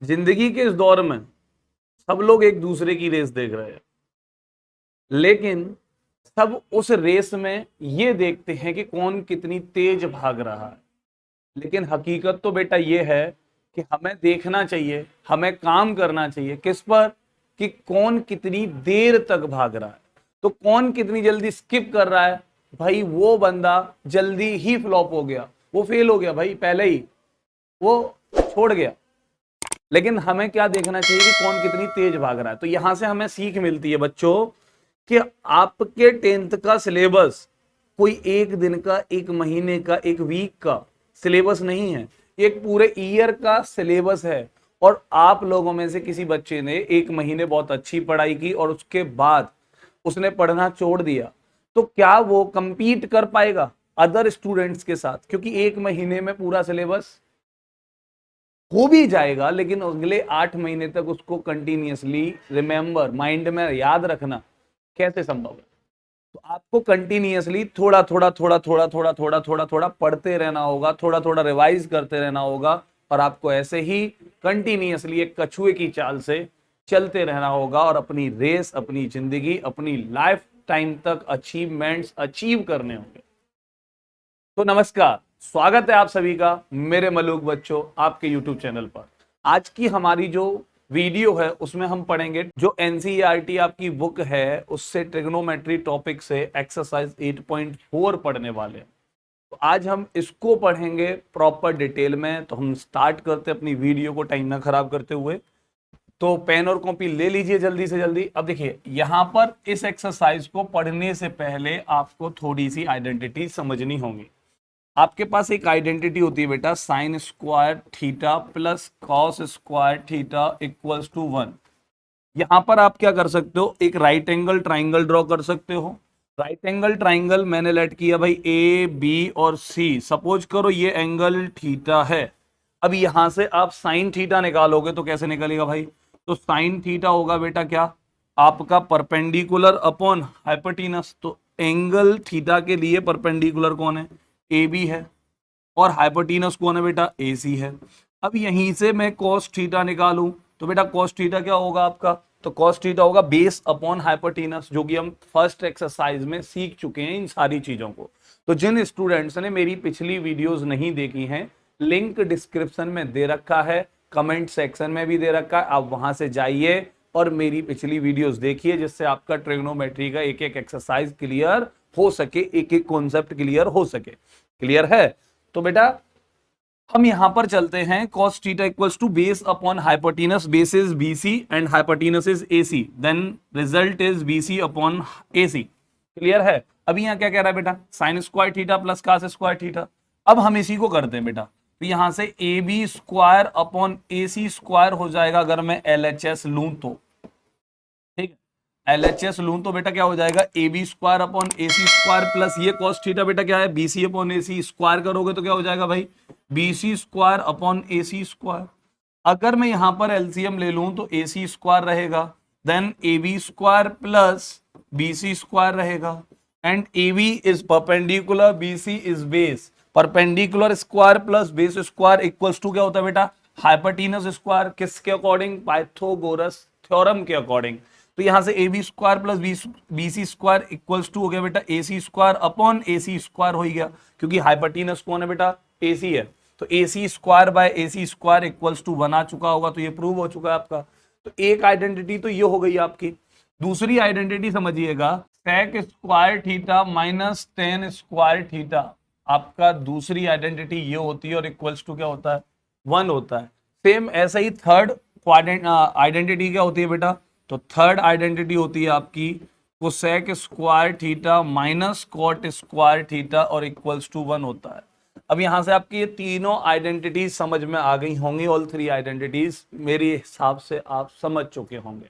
जिंदगी के इस दौर में सब लोग एक दूसरे की रेस देख रहे हैं, लेकिन सब उस रेस में ये देखते हैं कि कौन कितनी तेज भाग रहा है। लेकिन हकीकत तो बेटा ये है कि हमें देखना चाहिए, हमें काम करना चाहिए किस पर, कि कौन कितनी देर तक भाग रहा है। तो कौन कितनी जल्दी स्किप कर रहा है, भाई वो बंदा जल्दी ही फ्लॉप हो गया, वो फेल हो गया भाई, पहले ही वो छोड़ गया। लेकिन हमें क्या देखना चाहिए कि कौन कितनी तेज भाग रहा है। तो यहां से हमें सीख मिलती है बच्चों कि आपके 10th का सिलेबस कोई एक दिन का, एक महीने का, एक वीक का सिलेबस नहीं है, एक पूरे ईयर का सिलेबस है। और आप लोगों में से किसी बच्चे ने एक महीने बहुत अच्छी पढ़ाई की और उसके बाद उसने पढ़ना छोड़ दिया, तो क्या वो कंपीट कर पाएगा अदर स्टूडेंट्स के साथ? क्योंकि एक महीने में पूरा सिलेबस हो भी जाएगा, लेकिन अगले 8 महीने तक उसको कंटिन्यूअसली रिमेंबर, माइंड में याद रखना कैसे संभव है? तो आपको कंटिन्यूअसली थोड़ा थोड़ा थोड़ा थोड़ा थोड़ा थोड़ा थोड़ा थोड़ा पढ़ते रहना होगा, थोड़ा थोड़ा रिवाइज करते रहना होगा, और आपको ऐसे ही कंटिन्यूअसली एक कछुए की चाल से चलते रहना होगा और अपनी रेस, अपनी जिंदगी, अपनी लाइफ टाइम तक अचीवमेंट्स अचीव करने होंगे। तो नमस्कार, स्वागत है आप सभी का मेरे मलूक बच्चों आपके YouTube चैनल पर। आज की हमारी जो वीडियो है उसमें हम पढ़ेंगे जो एनसीईआरटी आपकी बुक है उससे ट्रिग्नोमेट्री टॉपिक से एक्सरसाइज 8.4 पढ़ने वाले हैं। तो आज हम इसको पढ़ेंगे प्रॉपर डिटेल में। तो हम स्टार्ट करते अपनी वीडियो को टाइम ना खराब करते हुए। तो पेन और कॉपी ले लीजिए जल्दी से जल्दी। अब देखिए यहां पर इस एक्सरसाइज को पढ़ने से पहले आपको थोड़ी सी आइडेंटिटी समझनी होगी। आपके पास एक आइडेंटिटी होती है बेटा, sine square theta plus cos square theta equals to 1। यहां पर आप क्या कर सकते हो, एक राइट एंगल ट्राइंगल ड्रॉ कर सकते हो। राइट एंगल ट्राइंगल मैंने लेट किया भाई ए बी और सी। सपोज करो ये एंगल थीटा है। अब यहां से आप साइन थीटा निकालोगे तो कैसे निकलेगा भाई? तो साइन थीटा होगा बेटा क्या, आपका परपेंडिकुलर अपॉन हाइपोटेनस। तो एंगल थीटा के लिए परपेंडिकुलर कौन है? ए बी है। और हाइपोटेनस कौन है बेटा? ए सी है। अब यहीं से मैं cos थीटा निकालूं तो बेटा cos थीटा क्या होगा आपका? तो cos थीटा होगा बेस अपॉन हाइपोटेनस, जो कि हम फर्स्ट एक्सरसाइज में सीख चुके हैं इन सारी चीजों को। तो जिन स्टूडेंट्स ने मेरी पिछली वीडियोस नहीं देखी हैं, लिंक डिस्क्रिप्शन में दे रखा है, कमेंट सेक्शन में भी दे रखा है, आप वहां से जाइए और मेरी पिछली वीडियोस देखिए, जिससे आपका ट्रिग्नोमेट्री का एक एक एक्सरसाइज क्लियर हो सके, एक एक कॉन्सेप्ट क्लियर हो सके। क्लियर है? तो बेटा हम यहां पर चलते हैं, cos theta equals to base upon hypotenuse, base is BC and hypotenuse is AC, then result is BC upon AC. Clear है? अभी यहां क्या कह रहा है बेटा, sine square theta plus cos square theta. अब हम इसी को करते हैं बेटा, तो यहां से A B square upon A C square हो जाएगा अगर मैं एल एच एस लूं तो। ठीक है, एलएचएस लूं तो बेटा क्या हो जाएगा, A B square upon A C square plus ये कॉस थीटा बेटा क्या है, B C upon A C. Square करोगे तो क्या हो जाएगा भाई, B C square upon A C square. अगर मैं यहां पर एलसीएम ले लूं तो ए सी स्क्वायर रहेगा, then A B square plus B C square रहेगा, and A B is perpendicular, B C is base. Perpendicular square plus base square equals to क्या होता है बेटा, हाइपोटेनस स्क्वायर। किसके अकॉर्डिंग? पाइथागोरस थ्योरम के according. तो यहां से A B square plus B C square equals to हो गया बेटा A C square upon A C square हो गया, क्योंकि हाइपोटेनस कौन है बेटा, ए सी है। तो A C square by A C square equals to 1 आ चुका होगा, तो ये प्रूव हो चुका है आपका। तो एक आइडेंटिटी तो ये हो गई आपकी। दूसरी आइडेंटिटी समझिएगा, sec square theta minus tan square theta. आपका दूसरी आइडेंटिटी ये होती है और इक्वल्स टू क्या होता है, 1 होता है। सेम ऐसा ही थर्ड आइडेंटिटी क्या होती है बेटा, तो थर्ड आइडेंटिटी होती है आपकी cosec square theta minus cot square theta और इक्वल्स टू 1 होता है। अब यहां से आपकी ये तीनों आइडेंटिटीज समझ में आ गई होंगी। ऑल थ्री आइडेंटिटीज मेरे हिसाब से आप समझ चुके होंगे।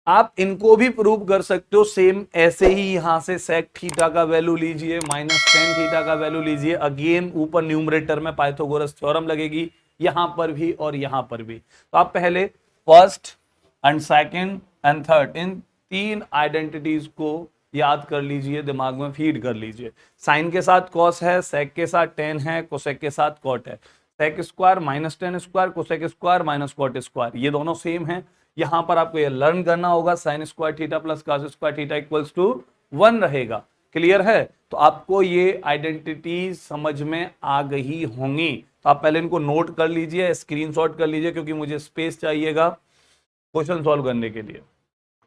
आप इनको भी प्रूव कर सकते हो सेम ऐसे ही। यहां से सेक थीटा का वैल्यू लीजिए, माइनस टेन थीटा का वैल्यू लीजिए, अगेन ऊपर न्यूमरेटर में पाइथागोरस थ्योरम लगेगी, यहां पर भी और यहां पर भी। तो आप पहले first and second and third, इन तीन आइडेंटिटीज को याद कर लीजिए, दिमाग में फीड कर लीजिए। साइन के साथ कॉस है, सेक के साथ टेन है, कोसेक के साथ कॉट है। Sec square minus tan square cosec square minus cot square, ये दोनों सेम है। यहां पर आपको ये लर्न करना होगा, sine square theta plus cos square theta equals to 1 रहेगा। क्लियर है? तो आपको ये आइडेंटिटी समझ में आ गई होंगी। तो आप पहले इनको नोट कर लीजिए, स्क्रीनशॉट कर लीजिए, क्योंकि मुझे स्पेस चाहिएगा क्वेश्चन सॉल्व करने के लिए।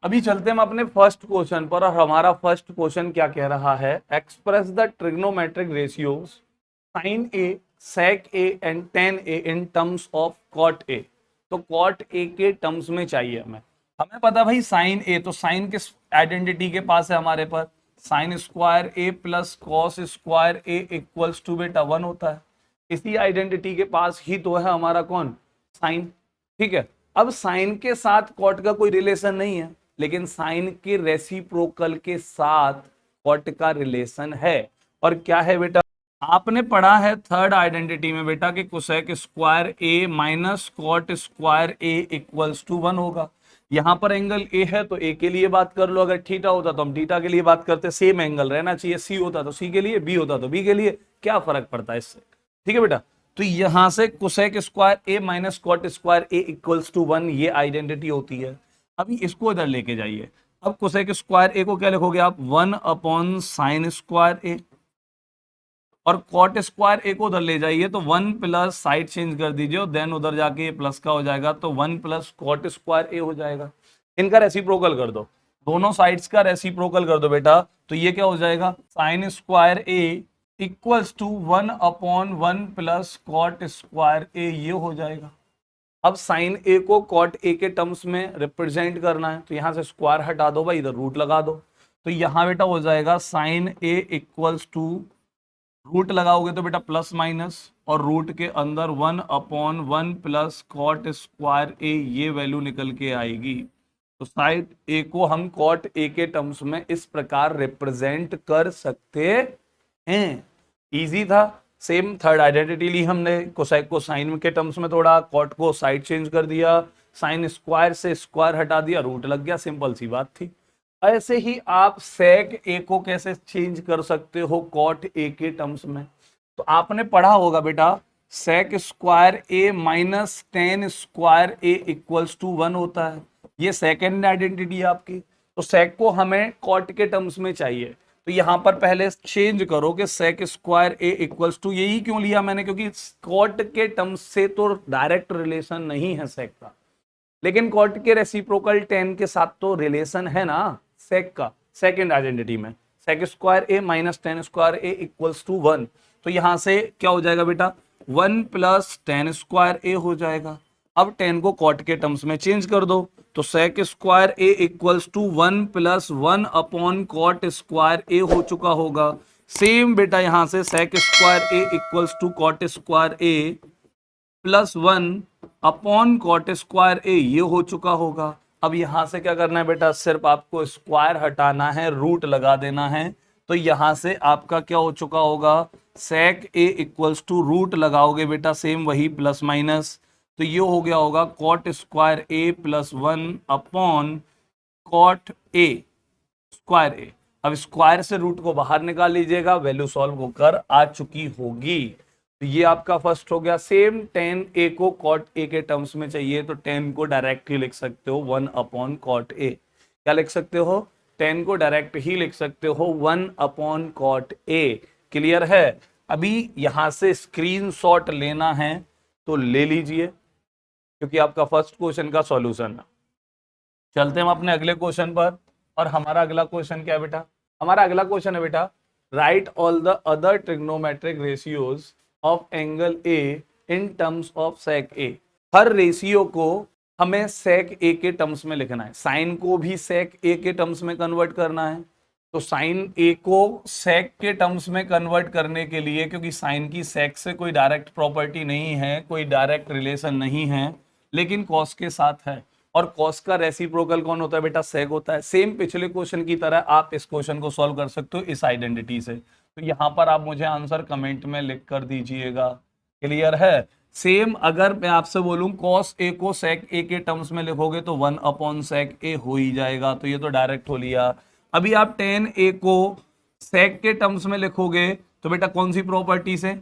अभी चलते हैं हम अपने फर्स्ट क्वेश्चन पर, और हमारा फर्स्ट क्वेश्चन क्या कह रहा है, express the trigonometric ratios sine A, sec A and tan A in terms of cot A. तो कॉट ए के टर्म्स में चाहिए हमें पता भाई साइन ए, तो साइन किस आइडेंटिटी के पास है हमारे पर, sine square A plus cos square A equals to बेटा 1 होता है। इसी आइडेंटिटी के पास ही तो है हमारा कौन, साइन। ठीक है, अब साइन के साथ कॉट का कोई रिलेशन नहीं है, लेकिन साइन के रेसिप्रोकल के साथ कॉट का रिलेशन है। और क्या है बेटा, आपने पढ़ा है थर्ड आइडेंटिटी में बेटा कि cosec square A minus cot square A equals to 1 होगा। यहां पर एंगल ए है तो ए के लिए बात कर लो, अगर थीटा होता तो हम थीटा के लिए बात करते, सेम एंगल रहना चाहिए। सी होता तो सी के लिए, बी होता तो बी के लिए, क्या फर्क पड़ता है इससे। ठीक है बेटा, तो यहां से cosec square A minus cot square A equals to 1 ये आइडेंटिटी होती है। अभी इसको इधर लेके जाइए। अब कोसेक स्क्वायर ए को क्या लिखोगे आप, 1 अपॉन साइन स्क्वायर ए, और कॉट स्क्वायर ए को उधर ले जाइए तो 1 प्लस साइड चेंज कर दीजिए और देन उधर जाके प्लस का हो जाएगा, तो 1 प्लस कॉट स्क्वायर ए हो जाएगा। इनका रेसिप्रोकल कर दो, दोनों साइड्स का रेसिप्रोकल कर दो बेटा, तो ये क्या हो जाएगा, sine square A equals to 1 upon 1 plus cot square A, ये हो जाएगा। अब साइन ए को कॉट ए के टर्म्स में रिप्रेजेंट करना है, तो यहां से स्क्वायर हटा दो भाई, इधर रूट लगा दो, तो यहां बेटा हो जाएगा sine A equals to, root लगाओगे तो बेटा प्लस माइनस, और रूट के अंदर 1 upon 1 plus cot square A, ये वैल्यू निकल के आएगी। तो साइड ए को हम कॉट ए के टर्म्स में इस प्रकार रिप्रेजेंट कर सकते हैं। इजी था। सेम थर्ड आइडेंटिटी ली हमने, कोसेक को साइन के टर्म्स में तोड़ा, कॉट को साइड चेंज कर दिया, साइन स्क्वायर से स्क्वायर हटा दिया, रूट लग गया, सिंपल सी बात थी। ऐसे ही आप सेक ए को कैसे चेंज कर सकते हो कॉट ए के टर्म्स में, तो आपने पढ़ा होगा बेटा sec square A minus tan square A equals to 1 होता है। ये सेकेंड आइडेंटिटी है आपकी। तो सेक को हमें कॉट के टर्म्स में चाहिए, तो यहां पर पहले चेंज करो कि sec square A equals to, यही क्यों लिया मैंने, क्योंकि कॉट के टर्म्स से तो डायरेक्ट रिलेशन नहीं है सेक का, लेकिन कॉट के रेसिप्रोकल टेन के साथ तो रिलेशन है ना सेक का। सेकेंड आइडेंटिटी में sec square A minus tan square A equals to 1, तो यहां से क्या हो जाएगा बेटा, 1 प्लस टेन स्क्वायर ए हो जाएगा। अब 10 को कॉट के टर्म्स में चेंज कर दो, तो sec square A equals to 1 plus 1 upon cot square A हो चुका होगा। सेम बेटा यहां से sec square A equals to cot square A plus 1 upon cot square A, ये हो चुका होगा। अब यहां से क्या करना है बेटा, सिर्फ आपको स्क्वायर हटाना है, रूट लगा देना है, तो यहां से आपका क्या हो चुका होगा, सेक ए इक्वल्स टू, रूट लगाओगे बेटा सेम वही प्लस माइनस, तो ये हो गया होगा cot square A plus 1 upon cot A square A. अब स्क्वायर से रूट को बाहर निकाल लीजिएगा, वैल्यू सॉल्व होकर आ चुकी होगी। तो ये आपका फर्स्ट हो गया। सेम 10 ए को कॉट ए के टर्म्स में चाहिए, तो 10 को डायरेक्ट ही लिख सकते हो 1 अपॉन कॉट ए। क्या लिख सकते हो, 10 को डायरेक्ट ही लिख सकते हो 1 अपॉन कॉट ए। क्लियर है? अभी यहां से स्क्रीनशॉट लेना है तो ले लीजिए, क्योंकि आपका फर्स्ट क्वेश्चन का सॉल्यूशन है। चलते हम अपने अगले क्वेश्चन पर, और हमारा अगला क्वेश्चन क्या है बेटा, हमारा अगला क्वेश्चन है बेटा, write all the other trigonometric ratios of angle A in terms of sec A. हर रेशियो को हमें सेक ए के टर्म्स में लिखना है। साइन को भी सेक ए के टर्म्स में कन्वर्ट करना है, तो साइन ए को सेक के टर्म्स में कन्वर्ट करने के लिए, क्योंकि साइन की सेक से कोई डायरेक्ट प्रॉपर्टी नहीं है, कोई डायरेक्ट रिलेशन नहीं है, लेकिन कॉस के साथ है, और कॉस का रेसिप्रोकल कौन होता है बेटा, सेक होता है। सेम पिछले क्वेश्चन की तरह आप इस क्वेश्चन को सॉल्व कर सकते हो इस आइडेंटिटी से। तो यहां पर आप मुझे आंसर कमेंट में लिख कर दीजिएगा। क्लियर है? सेम अगर मैं आपसे बोलूं कॉस ए को सेक ए के टर्म्स में लिखोगे तो 1 अपॉन सेक ए हो ही जाएगा, तो ये तो डायरेक्ट हो लिया। अभी आप 10 ए को सेक के टर्म्स में लिखोगे तो बेटा कौन सी प्रॉपर्टी से,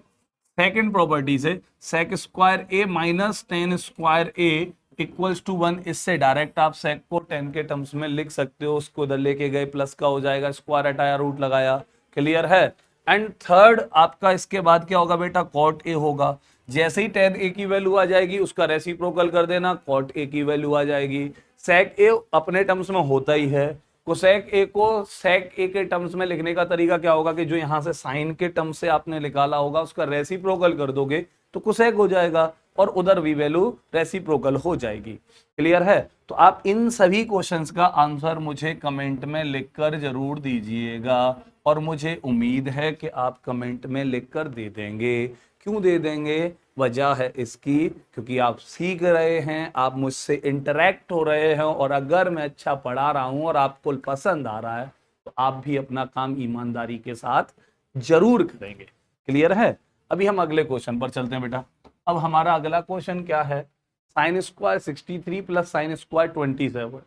सेकेंड प्रॉपर्टी से sec square A minus tan square A equals to 1, इससे डायरेक्ट आप सेक को 10 के टर्म्स में लिख सकते हो, उसको इधर लेके गए प्लस का हो जाएगा, स्क्वायर हटाया रूट लगाया, क्लियर है। एंड थर्ड आपका इसके बाद क्या होगा बेटा, कॉट ए होगा। जैसे ही टेन ए की वैल्यू आ जाएगी उसका रेसिप्रोकल कर देना, कॉट ए की वैल्यू आ जाएगी। सेक ए अपने टर्म्स में होता ही है, कोसेक ए को सेक ए के टर्म्स में लिखने का तरीका क्या होगा कि जो यहां से साइन के टर्म से आपने निकाला होगा उसका रेसिप्रोकल कर दोगे तो कोसेक हो जाएगा और उधर भी वैल्यू रेसिप्रोकल हो जाएगी, क्लियर है। तो आप इन सभी क्वेश्चंस का आंसर मुझे कमेंट में लिखकर जरूर दीजिएगा और मुझे उम्मीद है कि आप कमेंट में लिखकर दे देंगे। क्यों दे देंगे, वजह है इसकी क्योंकि आप सीख रहे हैं, आप मुझसे इंटरेक्ट हो रहे हैं और अगर मैं अच्छा पढ़ा रहा हूं और आपको पसंद आ रहा है तो आप भी अपना काम ईमानदारी के साथ जरूर करेंगे, क्लियर है। अभी हम अगले क्वेश्चन पर चलते हैं बेटा। अब हमारा अगला क्वेश्चन क्या है, sine square 63 plus sine square 27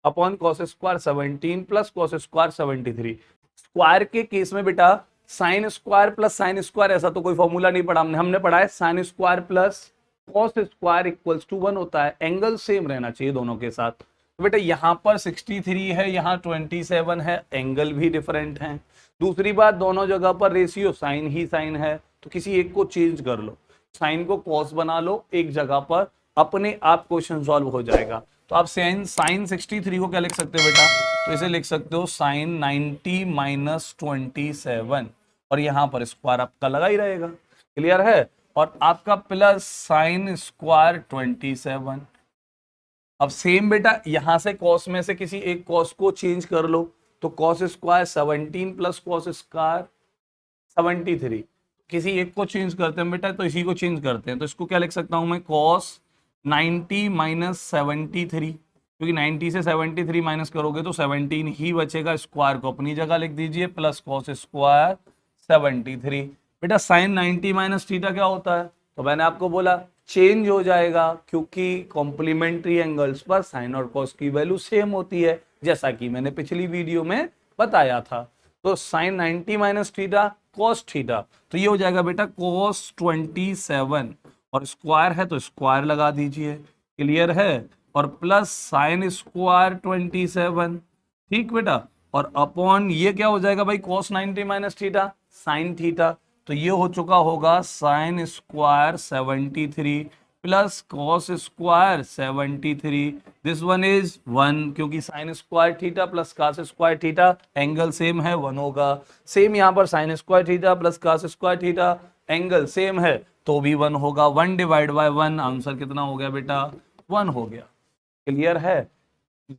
upon cos square 17 plus cos square 73। Square के केस में बेटा sine square plus sine square ऐसा तो कोई फॉर्मूला नहीं पढ़ा हमने पढ़ा है sine square plus cos square equals to 1 होता है, एंगल सेम रहना चाहिए दोनों के साथ। तो बेटा यहाँ पर 63 है, यहाँ 27 है, एंगल भी डिफरेंट है। दूसरी बात दोनों जगह पर रेशियो साइन ही साइन है, तो किसी एक को चेंज कर लो, साइन को कॉस बना लो एक जगह पर, अपने आप क्वेश्चन सॉल्व हो जाएगा। तो आप साइन 63 को क्या लिख सकते हो बेटा, तो इसे लिख सकते हो साइन 90 माइनस 27 और यहां पर स्क्वायर आपका लगा ही रहेगा, क्लियर है। और आपका प्लस साइन स्क्वायर 27। अब सेम बेटा यहां से कॉस में से किसी एक कॉस को चेंज कर लो, तो cos square 17 plus cos square 73, किसी एक को चेंज करते हैं बेटा, तो इसी को चेंज करते हैं। तो इसको क्या लिख सकता हूं मैं, कॉस 90 माइनस 73, क्योंकि 90 से 73 माइनस करोगे तो 17 ही बचेगा, स्क्वायर को अपनी जगह लिख दीजिए, प्लस कॉस स्क्वायर 73। बेटा साइन 90 माइनस थीटा क्या होता है, तो मैंने आपको बोला चेंज हो जाएगा क्योंकि कॉम्प्लीमेंट्री एंगल्स पर साइन और कॉस की वैल्यू सेम होती है, जैसा कि मैंने पिछली वीडियो में बताया था। तो sine 90 minus theta cos theta, तो ये हो जाएगा बेटा कॉस 27 और स्क्वायर है तो स्क्वायर लगा दीजिए, क्लियर है, और प्लस साइन स्क्वायर 27, ठीक बेटा, और अपॉन ये क्या हो जाएगा भाई, cos 90 minus theta sine theta, तो ये हो चुका होगा sine square 73 plus cos square 73, this one is 1 क्योंकि sign square theta plus cos square theta angle same है 1 होगा। सेम यहाँ पर sine square theta plus cos square theta angle same है तो भी 1 होगा, 1 डिवाइड बाय 1, आंसर कितना हो गया बेटा, 1 हो गया, क्लियर है।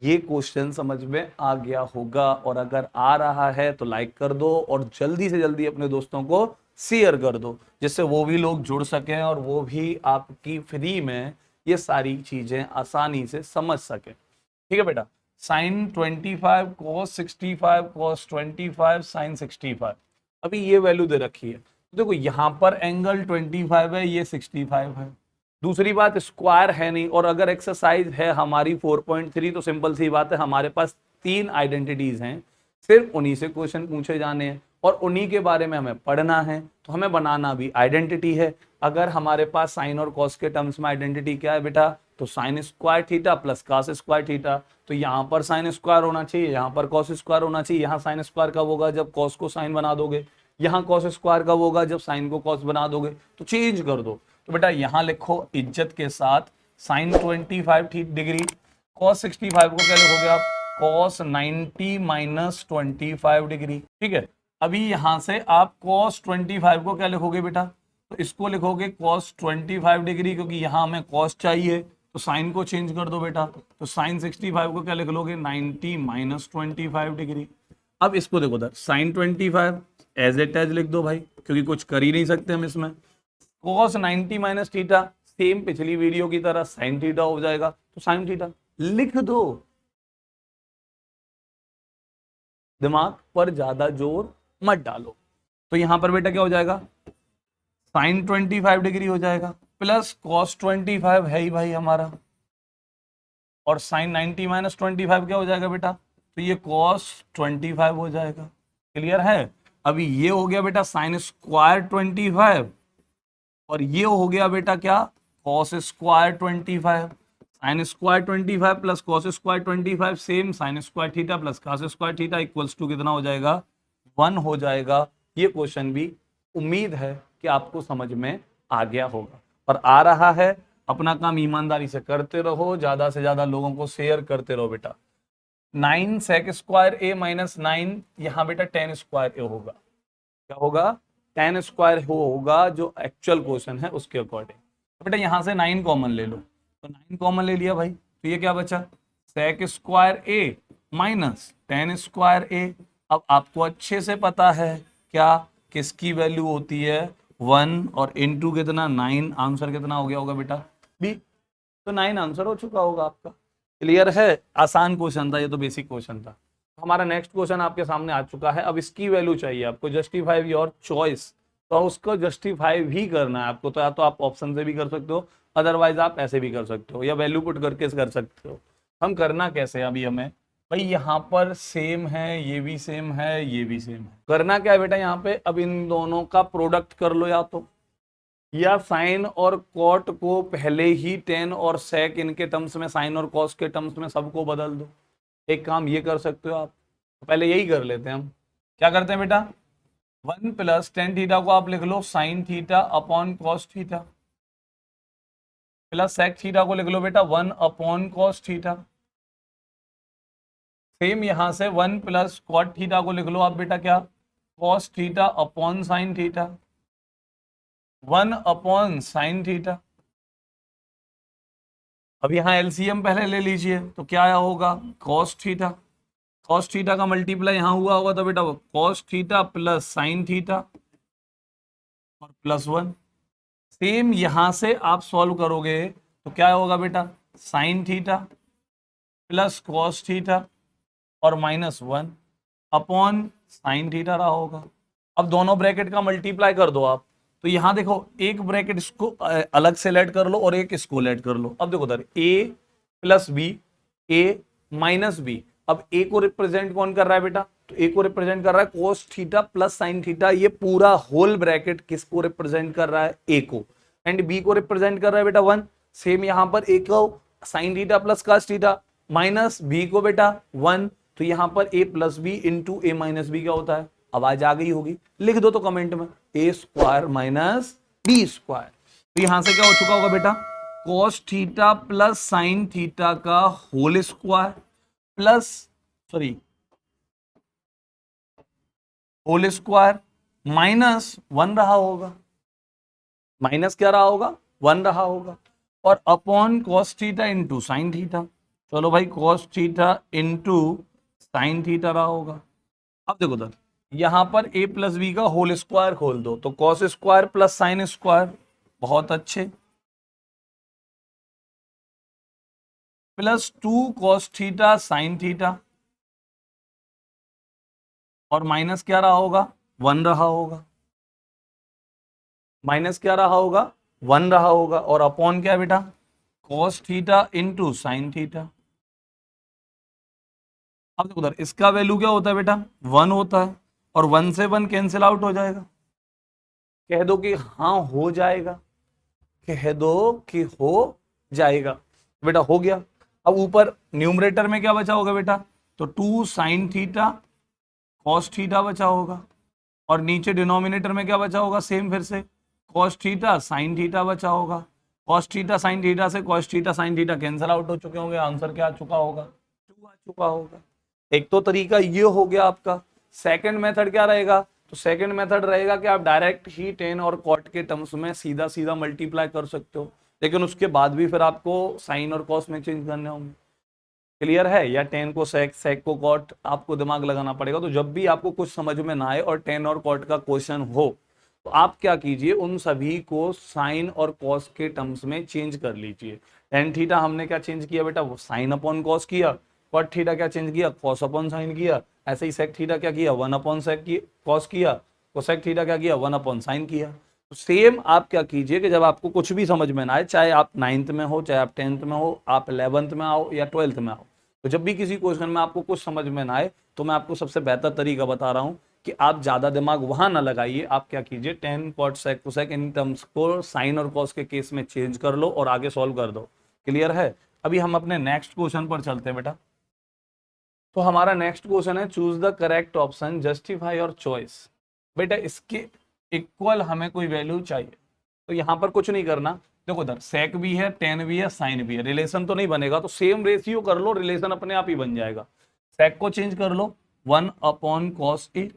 ये क्वेश्चन समझ में आ गया होगा और अगर आ रहा है तो लाइक कर दो और जल्दी से जल्दी अपने दोस्तों को शेयर कर दो जिससे वो भी लोग जुड़ सकें और वो भी आपकी फ्री में ये सारी चीजें आसानी से समझ सकें, ठीक है बेटा। साइन 25 कॉस 65 कॉस 25 साइन 65, अभी ये वैल्यू दे रखी है, देखो यहां पर एंगल 25 है, ये 65 है। दूसरी बात स्क्वायर है नहीं, और अगर एक्सरसाइज है हमारी 4.3 तो सिंपल सी बात है हमारे पास 3 आइडेंटिटीज हैं, सिर्फ उन्हीं से क्वेश्चन पूछे जाने हैं और उन्हीं के बारे में हमें पढ़ना है, तो हमें बनाना भी आइडेंटिटी है। अगर हमारे पास साइन और कॉस के टर्म्स में आइडेंटिटी क्या है बेटा, तो sign square theta plus cos square theta, तो यहाँ पर साइन स्क्वायर होना चाहिए, यहाँ पर कॉस स्क्वायर होना चाहिए। यहाँ साइन स्क्वायर कब होगा, जब कॉस को साइन बना दोगे, यहाँ कॉस स्क्वायर कब होगा, जब साइन को कॉस बना दोगे। तो चेंज कर दो, तो बेटा यहाँ लिखो इज्जत के साथ साइन 25 डिग्री कॉस 65 को क्या लिखोगे आप, कॉस 90 माइनस 25 डिग्री, ठीक है। अभी यहां से आप कॉस 25 को क्या लिखोगे बेटा, तो इसको लिखोगे कॉस 25 डिग्री, क्योंकि यहां हमें कॉस चाहिए तो साइन को चेंज कर दो बेटा, तो साइन 65 को क्या लिख लोगे 90 माइनस 25 डिग्री। अब इसको देखो उधर साइन 25 एज इट एज लिख दो भाई, क्योंकि कुछ कर ही नहीं सकते हम इसमें। कॉस 90 माइनस थीटा सेम पिछली वीडियो की तरह साइन थीटा हो जाएगा, तो साइन थीटा लिख दो, दिमाग पर ज्यादा जोर मत डालो। तो यहां पर बेटा क्या हो जाएगा, साइन 25 डिग्री हो जाएगा प्लस कॉस 25 है ही भाई हमारा, और साइन 90 माइनस 25 क्या हो जाएगा बेटा, तो ये कॉस 25 हो जाएगा, क्लियर है। अभी ये हो गया बेटा साइन स्क्वायर 25 और ये हो गया बेटा क्या, cos square 25, sine square 25 plus cos square 25 same sine square theta plus cos square theta equals to कितना हो जाएगा, 1 हो जाएगा। ये क्वेश्चन भी उम्मीद है कि आपको समझ में आ गया होगा और आ रहा है। अपना काम ईमानदारी से करते रहो, ज्यादा से ज्यादा लोगों को शेयर करते रहो बेटा। 9 सेक स्क्वायर ए माइनस 9, यहाँ बेटा 10 स्क्वायर ए होगा, क्या होगा, 10 स्क्वायर होगा जो एक्चुअल क्वेश्चन है उसके अकॉर्डिंग। तो बेटा यहाँ से 9 कॉमन ले लो, तो 9 कॉमन ले लिया भाई, तो ये क्या बचा, सेक square A minus 10 square A. अब आपको अच्छे से पता है क्या किसकी वैल्यू होती है 1 और इनटू कितना 9, आंसर कितना हो गया होगा बेटा बी, तो 9 आंसर हो चुका होगा आपका। क्लियर है, आसान क्वेश्चन था ये, तो बेसिक क्वेश्चन था। हमारा नेक्स्ट क्वेश्चन आपके सामने आ चुका है। अब इसकी वैल्यू चाहिए आपको, जस्टिफाई योर चॉइस, तो उसको जस्टिफाई भी करना है आपको, तो या तो आप ऑप्शन से भी कर सकते हो, अदरवाइज आप ऐसे भी कर सकते हो, या वैल्यू पुट करके कर सकते हो। हम करना कैसे अभी हमें, भाई यहाँ पर सेम है, ये भी सेम है, ये भी सेम है, करना क्या है बेटा यहाँ पे, अब इन दोनों का प्रोडक्ट कर लो, या साइन और कॉट को पहले ही 10 और सेक इनके टर्म्स में, साइन और कॉस के टर्म्स में सबको बदल दो। एक काम ये कर सकते हो आप, तो पहले यही कर लेते हैं हम। क्या करते हैं बेटा, 1 प्लस टेन थीटा को आप लिख लो sine theta upon cos theta, plus sec theta को लिख लो बेटा 1 अपॉन कॉस थीटा। सेम यहां से 1 प्लस कॉट थीटा को लिख लो आप बेटा क्या, cos theta upon sine theta, 1 upon sine theta. अब यहाँ एलसीएम पहले ले लीजिए, तो क्या होगा, कॉस थीटा, कॉस थीटा का मल्टीप्लाई यहाँ हुआ होगा, तो बेटा cos theta plus sine theta और प्लस 1। सेम यहां से आप सॉल्व करोगे तो क्या होगा बेटा, sign theta plus cos theta और माइनस 1 अपॉन साइन थीटा रहा होगा। अब दोनों ब्रैकेट का मल्टीप्लाई कर दो आप, तो यहां देखो एक ब्रैकेट इसको अलग से लेट कर लो और एक इसको लेट कर लो। अब देखो उधर ए प्लस बी, ए माइनस बी। अब ए को रिप्रेजेंट कौन कर रहा है बेटा, तो ए को रिप्रेजेंट कर रहा है cos theta plus sine theta, ये पूरा होल ब्रैकेट किसको रिप्रेजेंट कर रहा है, ए को। एंड बी को रिप्रेजेंट कर रहा है बेटा 1। सेम यहां पर ए को sine theta plus cos theta, minus B को बेटा 1, तो यहां पर A plus B into A minus B क्या होता है, आवाज आ गई होगी, लिख दो तो कमेंट में, A square minus B square. तो यहां से क्या हो चुका होगा बेटा, cos theta plus sine theta का whole square plus whole square minus 1 रहा होगा, माइनस क्या रहा होगा, 1 रहा होगा, और upon cos theta into sine theta. चलो भाई cos theta into sine theta रहा होगा। अब देखो उधर यहां पर a प्लस बी का होल स्क्वायर खोल दो, तो cos square plus sine square, बहुत अच्छे, plus 2 cos theta sine theta और माइनस क्या रहा होगा, 1 रहा होगा, माइनस क्या रहा होगा, 1 रहा होगा, और अपॉन क्या बेटा, cos theta into sine theta. अब देखो उधर इसका वैल्यू क्या होता है बेटा, 1 होता है, और 1 से 1 कैंसिल आउट हो जाएगा, कह दो कि हाँ हो जाएगा, कह दो कि हो जाएगा, बेटा हो गया। अब ऊपर न्यूमरेटर में क्या बचा होगा बेटा, तो 2 साइन थीटा कॉस थीटा बचा होगा, और नीचे डिनोमिनेटर में क्या बचा होगा, सेम फिर से कॉस थीटा साइन थीटा बचा होगा। कॉस थीटा साइन थीटा से cos theta sine theta cancel out हो चुके होंगे, आंसर क्या आ चुका होगा, 2 आ चुका होगा। एक तो तरीका ये हो गया आपका। सेकंड मेथड क्या रहेगा, तो सेकंड मेथड रहेगा कि आप डायरेक्ट ही टेन और कॉट के टर्म्स में सीधा सीधा मल्टीप्लाई कर सकते हो, लेकिन उसके बाद भी फिर आपको साइन और कॉस में चेंज करने होंगे। क्लियर है, या टेन को सेक, सेक को कॉट, आपको दिमाग लगाना पड़ेगा। तो जब भी आपको कुछ समझ में ना आए और टेन और कॉट का क्वेश्चन हो, तो आप क्या कीजिए, उन सभी को साइन और कॉस के टर्म्स में चेंज कर लीजिए। टेन थीटा हमने क्या चेंज किया बेटा, वो साइन अपॉन कॉस किया, कॉट थीटा क्या चेंज किया, कॉस अपॉन साइन किया, ऐसे ही सेक थीटा क्या किया, 1 अपॉन सेक की कॉस किया, कोसेक थीटा क्या किया, 1 अपॉन साइन किया। तो सेम आप क्या कीजिए कि जब आपको कुछ भी समझ में ना आए, चाहे आप 9th में हो, चाहे आप 10th में हो, आप 11th में आओ या 12th में आओ, तो जब भी किसी क्वेश्चन में आपको कुछ समझ में ना आए, तो मैं आपको सबसे बेहतर तरीका बता रहा हूं कि आप ज्यादा दिमाग वहां ना लगाइए, आप क्या कीजिए, tan cot sec cosec in terms को साइन और कॉस के केस में चेंज कर लो और आगे सॉल्व कर दो। क्लियर है? अभी हम अपने नेक्स्ट क्वेश्चन पर चलते हैं बेटा। तो हमारा नेक्स्ट क्वेश्चन है, choose the correct option, justify your choice. बेटा इसके इक्वल हमें कोई वैल्यू चाहिए, तो यहां पर कुछ नहीं करना। देखो इधर सेक भी है, टेन भी है, साइन भी है, रिलेशन तो नहीं बनेगा, तो सेम रेशियो कर लो, रिलेशन अपने आप ही बन जाएगा। सेक को चेंज कर लो 1/cos A,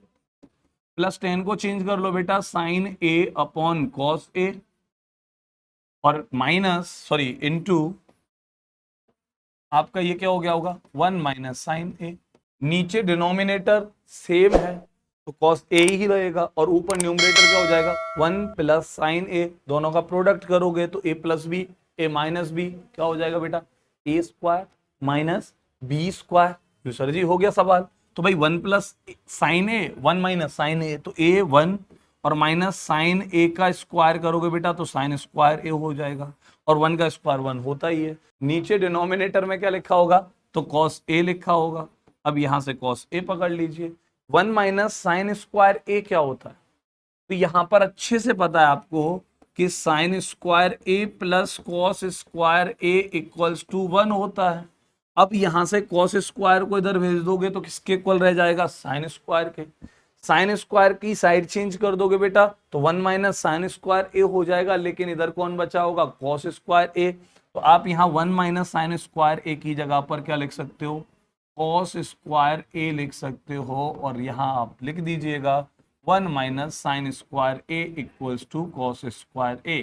प्लस 10 को चेंज कर लो बेटा साइन A/cos A, और इनटू आपका ये क्या हो गया होगा 1 - साइन A। नीचे डिनोमिनेटर सेम है तो cos A ही रहेगा, और ऊपर न्यूमरेटर क्या हो जाएगा 1 + साइन A। दोनों का प्रोडक्ट करोगे तो A + B A - B क्या हो जाएगा बेटा A² - B²। जो सर जी हो गया सवाल। तो भाई 1 + साइन A 1 - साइन A, तो A 1 और माइनस साइन A का स्क्वायर करोगे बेटा तो साइन स्क्वायर A हो जाएगा, और 1 का स्क्वायर 1 होता ही है। नीचे डिनोमिनेटर में क्या लिखा होगा तो cos A लिखा होगा। अब यहां से cos A पकड़ लीजिए, 1 - साइन स्क्वायर A क्या होता है, तो यहां पर अच्छे से पता है आपको कि sine square A plus cos square A equals to 1 होता है। अब यहां से कॉस स्क्वायर को इधर भेज दोगे तो किसके इक्वल रह जाएगा साइन स्क्वायर के। साइन स्क्वायर की साइड चेंज कर दोगे बेटा तो 1 - साइन स्क्वायर A हो जाएगा, लेकिन इधर कौन बचा होगा कॉस स्क्वायर A। तो आप यहाँ 1 - साइन स्क्वायर A की जगह पर क्या लिख सकते हो कॉस स्क्वायर A लिख सकते हो, और यहाँ आप लिख दीजिएगा 1 - sine square A equals to cos square A।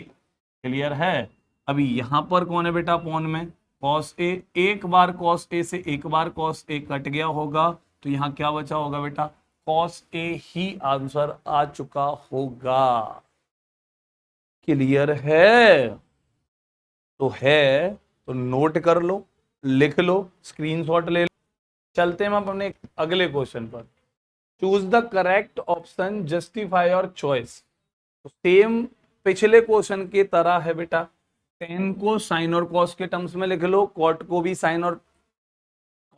क्लियर है? अभी यहाँ पर कौन है बेटा पॉन में कॉस A, एक बार कॉस A से एक बार कॉस A कट गया होगा, तो यहाँ क्या बचा होगा बेटा कॉस A ही आंसर आ चुका होगा। क्लियर है? तो है तो नोट कर लो, लिख लो, स्क्रीनशॉट ले लो। चलते हैं हम अपने अगले क्वेश्चन पर। Choose the correct option, justify your choice. तो सेम पिछले क्वेश्चन की तरह है बेटा, टेन को साइन और कॉस के टर्म्स में लिख लो, कॉट को भी साइन और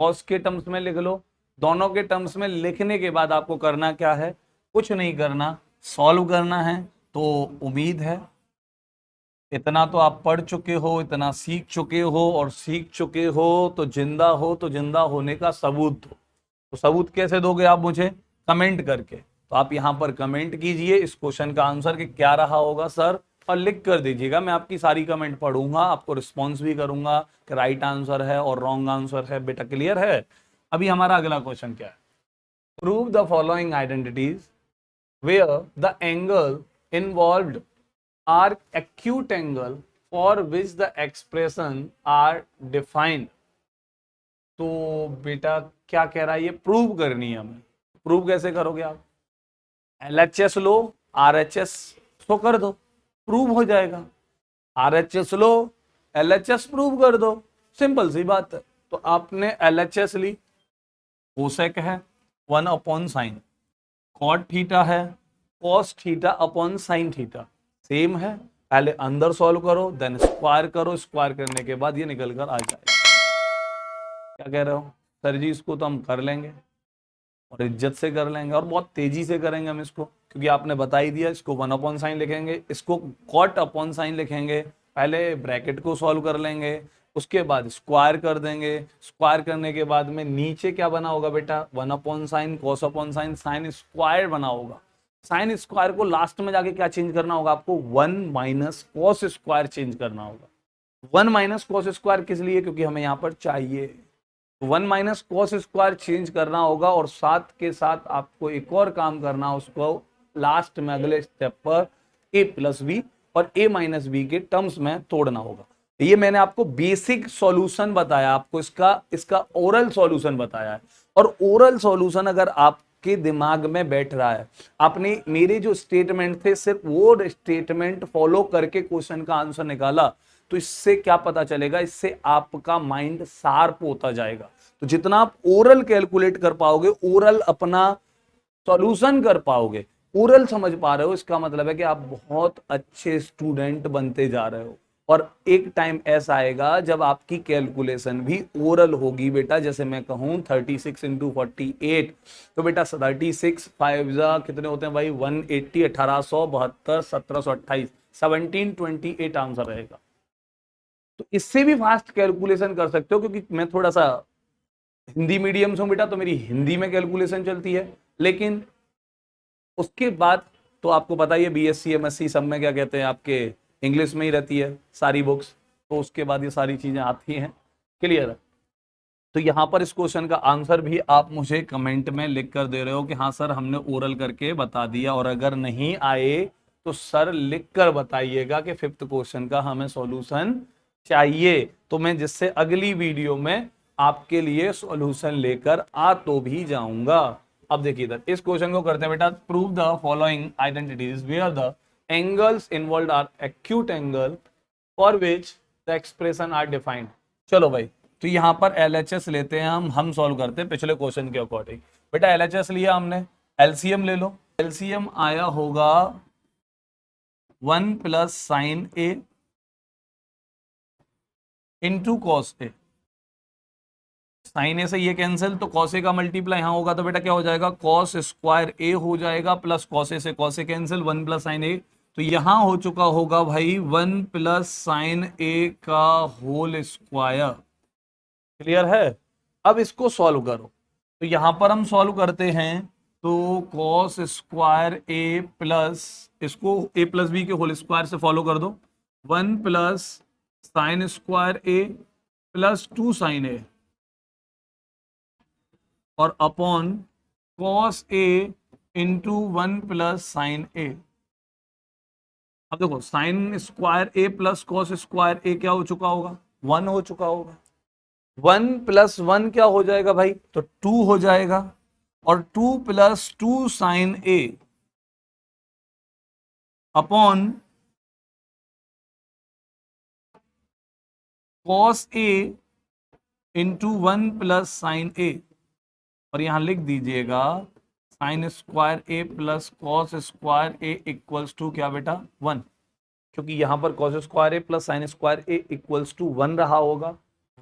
कॉस के टर्म्स में लिख लो। दोनों के टर्म्स में लिखने के बाद आपको करना क्या है, कुछ नहीं करना, सॉल्व करना है। तो उम्मीद है इतना तो आप पढ़ चुके हो, इतना सीख चुके हो, और सीख चुके हो तो जिंदा होने का सबूत दो। तो सबूत कैसे दोगे आप मुझे, कमेंट करके। तो आप यहाँ पर कमेंट कीजिए इस क्वेश्चन का आंसर कि क्या रहा होगा सर, और लिख कर दीजिएगा। मैं आपकी सारी कमेंट पढ़ूंगा, आपको रिस्पॉन्स भी करूंगा कि राइट आंसर है और रॉन्ग आंसर है। बेटा क्लियर है? अभी हमारा अगला क्वेश्चन क्या है, prove the following identities where the angle involved are acute angle for which the expression are defined। तो बेटा क्या कह रहा है, ये प्रूव करनी है हमें। प्रूव कैसे करोगे आप, LHS लो, RHS तो कर दो, प्रूव हो जाएगा। RHS लो, LHS प्रूव कर दो, सिंपल सी बात है। तो आपने LHS ली, कोसेक है 1/sin, कॉट थीटा है cos theta upon sine theta, same है। पहले अंदर सॉल्व करो, देन स्क्वायर करो, स्क्वायर करने के बाद ये निकल कर आ जाएगा। क्या कह रहे हो सर जी, इसको तो हम कर लेंगे और इज्जत से कर लेंगे, और बहुत तेजी से करेंगे हम इसको, क्योंकि आपने बता ही दिया। इसको 1/sin लिखेंगे, इसको कॉट अपॉन साइन लिखेंगे, पहले ब्रैकेट को सॉल्व कर लेंगे, उसके बाद स्क्वायर कर देंगे। स्क्वायर करने के बाद में नीचे क्या बना होगा बेटा 1/sin cos upon sine, sine square बना होगा। साइन स्क्वायर को लास्ट में जाके क्या चेंज करना होगा आपको 1 - कॉस स्क्वायर चेंज करना होगा। 1 - कॉस स्क्वायर किस लिए, क्योंकि हमें यहां पर चाहिए। 1 - कॉस स्क्वायर चेंज करना होगा, और साथ के साथ आपको एक और काम करना, उसको लास्ट में अगले स्टेप पर A + B और A - B के टर्म्स में तोड़ना होगा। ये मैंने आपको बेसिक सॉल्यूशन बताया, आपको इसका ओरल सॉल्यूशन बताया है। और ओरल सॉल्यूशन अगर आपके दिमाग में बैठ रहा है, आपने मेरे जो स्टेटमेंट थे सिर्फ वो स्टेटमेंट फॉलो करके क्वेश्चन का आंसर निकाला, तो इससे क्या पता चलेगा, इससे आपका माइंड शार्प होता जाएगा। तो जितना आप ओरल कैलकुलेट कर पाओगे, ओरल अपना सॉल्यूशन कर पाओगे, ओरल समझ पा रहे हो, इसका मतलब है कि आप बहुत अच्छे स्टूडेंट बनते जा रहे हो। और एक टाइम ऐसा आएगा जब आपकी कैलकुलेशन भी ओरल होगी बेटा। जैसे मैं कहूं 36 इंटू 48, तो बेटा 36 5 कितने होते हैं भाई 180, 1872, 1728, 1728 आंसर रहेगा। तो इससे भी फास्ट कैलकुलेशन कर सकते हो, क्योंकि मैं थोड़ा सा हिंदी मीडियम से हूं बेटा, तो मेरी हिंदी में कैलकुलेशन चलती है। लेकिन उसके बाद तो आपको पता ही है बीएससी एमएससी सब में क्या कहते हैं, आपके इंग्लिश में ही रहती है सारी बुक्स, तो उसके बाद ये सारी चीजें आती हैं। क्लियर है? तो यहाँ पर इस क्वेश्चन का आंसर भी आप मुझे कमेंट में लिख कर दे रहे हो कि हाँ सर हमने ओरल करके बता दिया, और अगर नहीं आए तो सर लिख कर बताइएगा कि फिफ्थ क्वेश्चन का हमें सॉल्यूशन चाहिए, तो मैं जिससे अगली वीडियो में आपके लिए सॉल्यूशन लेकर आ तो भी जाऊंगा। अब देखिए इधर इस क्वेश्चन को करते हैं बेटा। Prove the following identities where the angles involved are acute angle for which the expression are defined. चलो भाई, तो यहां पर LHS लेते हैं हम सॉल्व करते हैं पिछले क्वेश्चन के अकॉर्डिंग। बेटा LHS लिया हमने, LCM ले लो। LCM आया होगा 1 plus sine A into cos A. Sign ए से ये कैंसिल, तो कॉस ए का मल्टीप्लाई यहां होगा, तो बेटा क्या हो जाएगा कॉस स्क्वायर ए हो जाएगा, प्लस कॉस ए से cos A cancel, 1 plus sine ए। तो यहां हो चुका होगा भाई 1 प्लस साइन ए का होल स्क्वायर। क्लियर है? अब इसको सॉल्व करो, तो यहां पर हम सॉल्व करते हैं, तो कॉस स्क्वायर ए प्लस, इसको ए प्लस बी के होल स्क्वायर से फॉलो कर दो, 1 plus sine square A plus 2 sine A और upon cos A into 1 plus sine ए। अब देखो sign square A plus cos square ए क्या हो चुका होगा 1 हो चुका होगा। 1 प्लस 1 क्या हो जाएगा भाई, तो 2 हो जाएगा, और 2 plus 2 sine A upon cos A into 1 plus sine A, और यहां लिख दीजिएगा sine square A plus cos square A equals to क्या बेटा 1, क्योंकि यहां पर cos square A plus sine square A equals to 1 रहा होगा,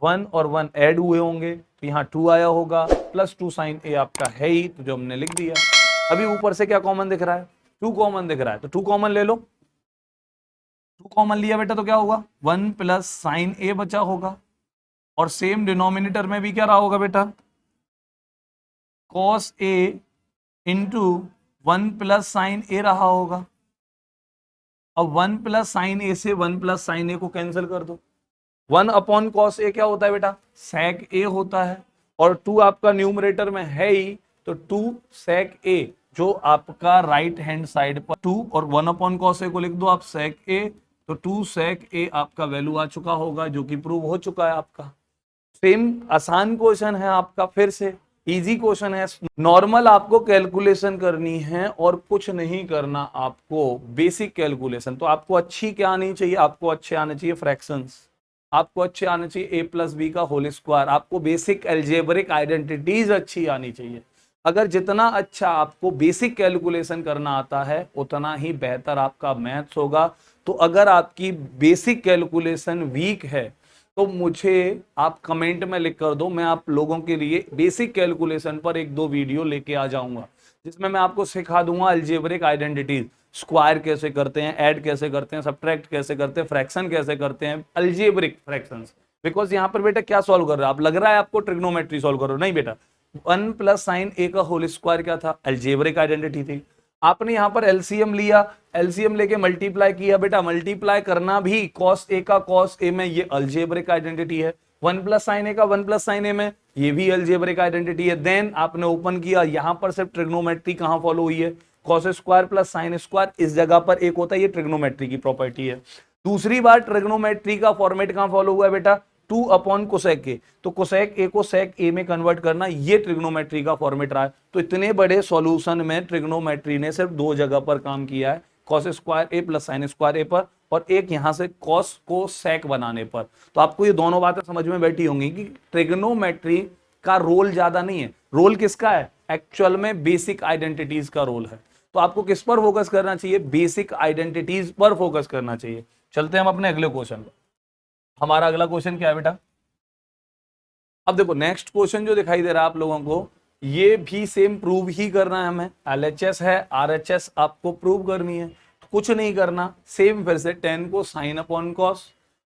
1 और 1 ऐड हुए होंगे, तो यहाँ 2 आया होगा, प्लस 2 साइन ए आपका है ही, तो जो हमने लिख दिया। अभी ऊपर से क्या कॉमन दिख रहा है, 2 कॉमन दिख रहा है, तो 2 कॉमन ले लो। 2 कॉमन लिया बेटा तो क्या होगा 1 प्लस साइन ए बचा होगा, और सेम डिनोमिनेटर में भी क्या रहा होगा बेटा cos A into 1 plus sine ए रहा होगा। अब 1 प्लस साइन ए से 1 प्लस साइन ए को कैंसिल कर दो, 1 अपॉन कॉस ए क्या होता है बेटा सेक ए होता है, और 2 आपका न्यूमरेटर में है ही, तो 2 सेक ए जो आपका राइट हैंड साइड पर 2, और 1 अपॉन कॉस ए को लिख दो आप सेक ए, तो 2 सेक ए आपका वैल्यू आ चुका होगा, जो कि प्रूव हो चुका है आपका। सेम आसान क्वेश्चन है आपका, फिर से इजी क्वेश्चन है। नॉर्मल आपको कैलकुलेशन करनी है और कुछ नहीं करना आपको, बेसिक कैलकुलेशन। तो आपको अच्छी क्या आनी चाहिए, आपको अच्छे आने चाहिए फ्रैक्शंस, आपको अच्छे आने चाहिए ए प्लस बी का होल स्क्वायर, आपको बेसिक एल्जेब्रिक आइडेंटिटीज अच्छी आनी चाहिए। अगर जितना अच्छा आपको बेसिक कैलकुलेशन करना आता है उतना ही बेहतर आपका मैथ्स होगा। तो अगर आपकी बेसिक कैलकुलेशन वीक है तो मुझे आप कमेंट में लिख कर दो, मैं आप लोगों के लिए बेसिक कैलकुलेशन पर 1-2 वीडियो लेके आ जाऊंगा, जिसमें मैं आपको सिखा दूंगा अलजेब्रिक आइडेंटिटीज, स्क्वायर कैसे करते हैं, ऐड कैसे करते हैं, सब्ट्रैक्ट कैसे करते हैं, फ्रैक्शन कैसे करते हैं, अलजेब्रिक फ्रैक्शंस। बिकॉज यहाँ पर बेटा क्या सॉल्व कर रहे हो आप, लग रहा है आपको ट्रिग्नोमेट्री सॉल्व कर रहे हो, नहीं बेटा 1 प्लस साइन ए का होल स्क्वायर क्या था, अलजेब्रिक आइडेंटिटी थी। आपने यहाँ पर एलसीएम लिया, एलसीएम लेके मल्टीप्लाई किया, बेटा मल्टीप्लाई करना भी कॉस ए का कॉस ए में, ये अलजेब्रिक आइडेंटिटी है। 1 प्लस साइन ए का 1 प्लस साइन ए में, ये भी अलजेब्रिक आइडेंटिटी है। देन आपने ओपन किया, यहां पर सिर्फ ट्रिग्नोमेट्री कहां फॉलो हुई है, cos square plus sine square, इस जगह पर एक होता है, ये ट्रिग्नोमेट्री की प्रॉपर्टी है। दूसरी बार ट्रिग्नोमेट्री का फॉर्मेट कहां फॉलो हुआ है बेटा 2 अपॉन कोसेक ए, तो कोसेक ए को सेक ए में कन्वर्ट करना, ये ट्रिग्नोमेट्री का फॉर्मेट रहा है। तो इतने बड़े सॉल्यूशन में ट्रिग्नोमेट्री ने सिर्फ 2 जगह पर काम किया है, cos square A plus sine square ए पर, और एक यहां से कॉस को सेक बनाने पर। तो आपको ये दोनों बातें समझ में बैठी होंगी कि ट्रिग्नोमेट्री का रोल ज्यादा नहीं है, रोल किसका है एक्चुअल में बेसिक आइडेंटिटीज का रोल है। तो आपको किस पर फोकस करना चाहिए, बेसिक आइडेंटिटीज पर फोकस करना चाहिए। चलते हैं हम अपने अगले क्वेश्चन पर। हमारा अगला क्वेश्चन क्या है बेटा? अब देखो नेक्स्ट क्वेश्चन जो दिखाई दे रहा है आप लोगों को, ये भी सेम प्रूव ही करना है हमें। एलएचएस है, आरएचएस आपको प्रूव करनी है, कुछ नहीं करना, सेम फिर से टेन को साइन अपॉन कॉस,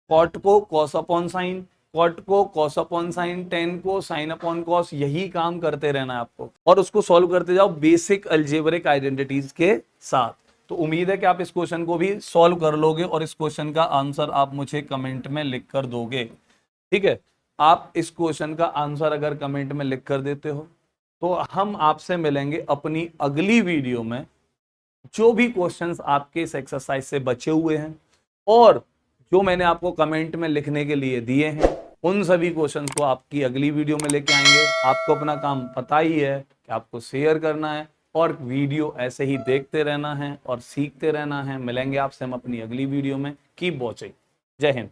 कॉट को कॉस अपॉन साइन, कॉट को कॉस अपॉन साइन, टेन को साइन अपॉन कॉस, यही काम करते रहना है आपको और उसको सॉल्व करते जाओ बेसिक अलजेब्रिक आइडेंटिटीज के साथ। तो उम्मीद है कि आप इस क्वेश्चन को भी सॉल्व कर लोगे और इस क्वेश्चन का आंसर आप मुझे कमेंट में लिख कर दोगे। ठीक है, आप इस क्वेश्चन का आंसर अगर कमेंट में लिख कर देते हो तो हम आपसे मिलेंगे अपनी अगली वीडियो में। जो भी क्वेश्चंस आपके इस एक्सरसाइज से बचे हुए हैं और जो मैंने आपको कमेंट में लिखने के लिए दिए हैं, उन सभी क्वेश्चंस को आपकी अगली वीडियो में लेके आएंगे। आपको अपना काम पता ही है कि आपको शेयर करना है और वीडियो ऐसे ही देखते रहना है और सीखते रहना है। मिलेंगे आपसे हम अपनी अगली वीडियो में। Keep watching. जय हिंद।